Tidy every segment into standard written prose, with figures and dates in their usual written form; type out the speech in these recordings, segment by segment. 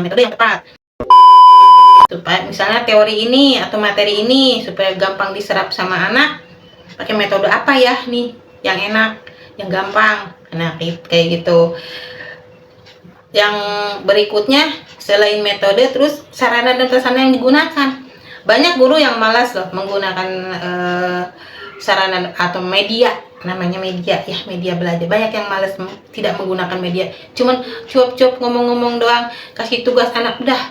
metode yang tepat, supaya misalnya teori ini atau materi ini supaya gampang diserap sama anak, pakai metode apa ya nih yang enak, yang gampang. Nah kayak gitu. Yang berikutnya selain metode, terus sarana dan prasarana yang digunakan. Banyak guru yang malas loh menggunakan sarana atau media, namanya media ya, media belajar. Banyak yang malas tidak menggunakan media, cuman cuap-cuap ngomong-ngomong doang, kasih tugas anak udah.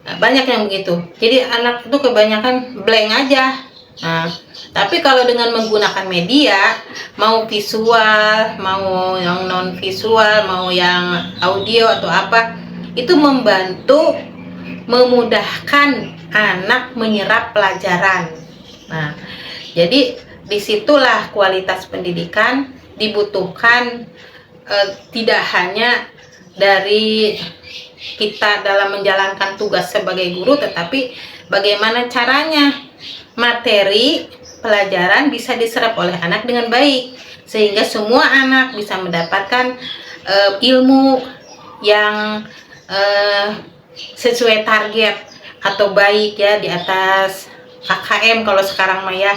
Nah, banyak yang begitu, jadi anak itu kebanyakan blank aja. Nah, tapi kalau dengan menggunakan media, mau visual, mau yang non visual, mau yang audio atau apa, itu membantu memudahkan anak menyerap pelajaran. Nah, jadi disitulah kualitas pendidikan dibutuhkan, tidak hanya dari kita dalam menjalankan tugas sebagai guru, tetapi bagaimana caranya materi pelajaran bisa diserap oleh anak dengan baik, sehingga semua anak bisa mendapatkan ilmu yang sesuai target atau baik ya, di atas KKM kalau sekarang mah ya.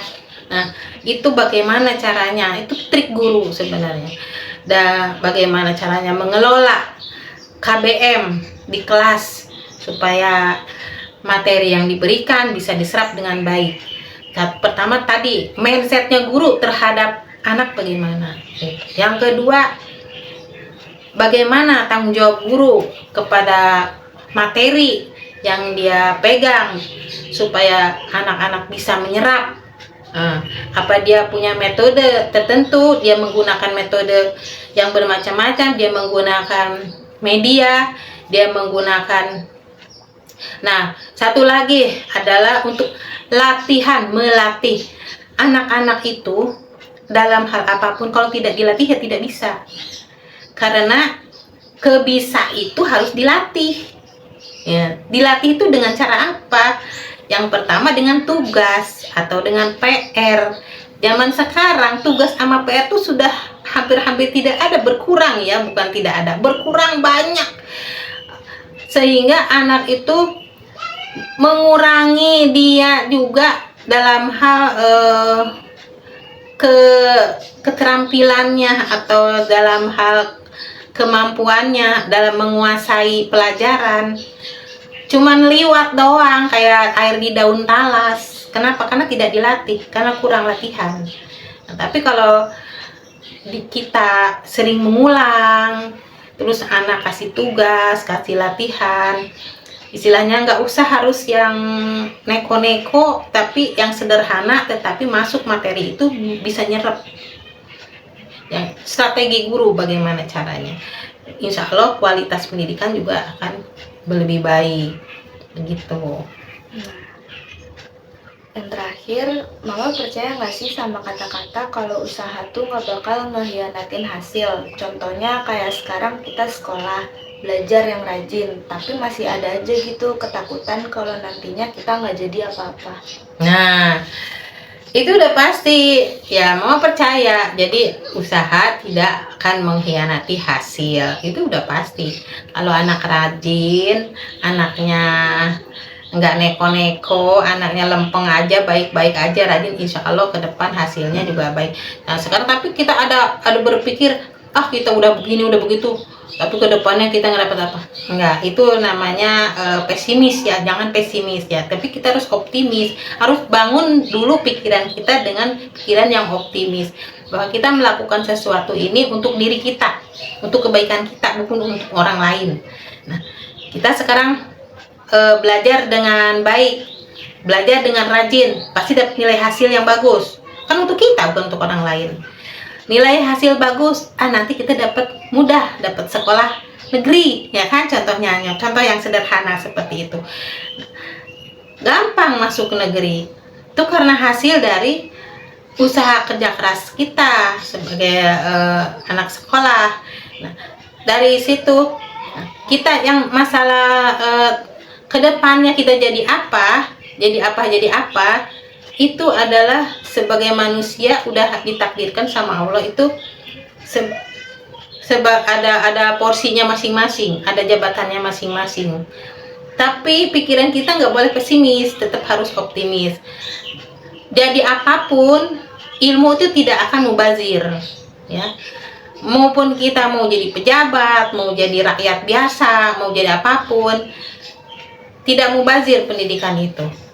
Nah, itu bagaimana caranya, itu trik guru sebenarnya. Dan bagaimana caranya mengelola KBM di kelas supaya materi yang diberikan bisa diserap dengan baik. Nah, pertama tadi mindsetnya guru terhadap anak bagaimana. Yang kedua, bagaimana tanggung jawab guru kepada materi yang dia pegang supaya anak-anak bisa menyerap. Apa dia punya metode tertentu, dia menggunakan metode yang bermacam-macam, dia menggunakan media, dia menggunakan. Nah, satu lagi adalah untuk latihan, melatih anak-anak itu dalam hal apapun. Kalau tidak dilatih ya tidak bisa, karena kebisa itu harus dilatih ya. Dilatih itu dengan cara apa? Yang pertama dengan tugas atau dengan PR. Zaman sekarang tugas sama PR itu sudah hampir-hampir tidak ada, berkurang ya, bukan tidak ada, berkurang banyak, sehingga anak itu mengurangi dia juga dalam hal keterampilannya atau dalam hal kemampuannya dalam menguasai pelajaran. Cuman liwat doang kayak air di daun talas. Kenapa? Karena tidak dilatih, karena kurang latihan. Nah, tapi kalau kita sering mengulang, terus anak kasih tugas, kasih latihan, istilahnya nggak usah harus yang neko-neko, tapi yang sederhana tetapi masuk materi itu bisa nyerap. Yang strategi guru bagaimana caranya, insya Allah kualitas pendidikan juga akan lebih baik begitu. Yang terakhir, Mama percaya nggak sih sama kata-kata kalau usaha tuh nggak bakal ngehianatin hasil? Contohnya kayak sekarang kita sekolah, belajar yang rajin, tapi masih ada aja gitu ketakutan kalau nantinya kita nggak jadi apa-apa. Nah, itu udah pasti ya, Mama percaya. Jadi usaha tidak akan mengkhianati hasil, itu udah pasti. Kalau anak rajin, anaknya nggak neko-neko, anaknya lempeng aja, baik-baik aja, rajin, insya Allah ke depan hasilnya juga baik. Nah sekarang tapi kita ada berpikir, kita udah begini udah begitu, tapi ke depannya kita nggak dapat apa. Enggak, itu namanya pesimis ya. Jangan pesimis ya, tapi kita harus optimis, harus bangun dulu pikiran kita dengan pikiran yang optimis, bahwa kita melakukan sesuatu ini untuk diri kita, untuk kebaikan kita, bukan untuk orang lain. Nah, kita sekarang belajar dengan baik, belajar dengan rajin, pasti dapat nilai hasil yang bagus. Kan untuk kita, bukan untuk orang lain. Nilai hasil bagus, nanti kita dapat mudah dapat sekolah negeri, ya kan? Contohnya, contoh yang sederhana seperti itu. Gampang masuk ke negeri, itu karena hasil dari usaha kerja keras kita sebagai anak sekolah. Nah, dari situ kita yang masalah kedepannya kita jadi apa, itu adalah sebagai manusia udah ditakdirkan sama Allah itu sebab ada porsinya masing-masing, ada jabatannya masing-masing. Tapi pikiran kita nggak boleh pesimis, tetap harus optimis. Jadi apapun, ilmu itu tidak akan mubazir, ya. Maupun kita mau jadi pejabat, mau jadi rakyat biasa, mau jadi apapun, tidak mubazir pendidikan itu.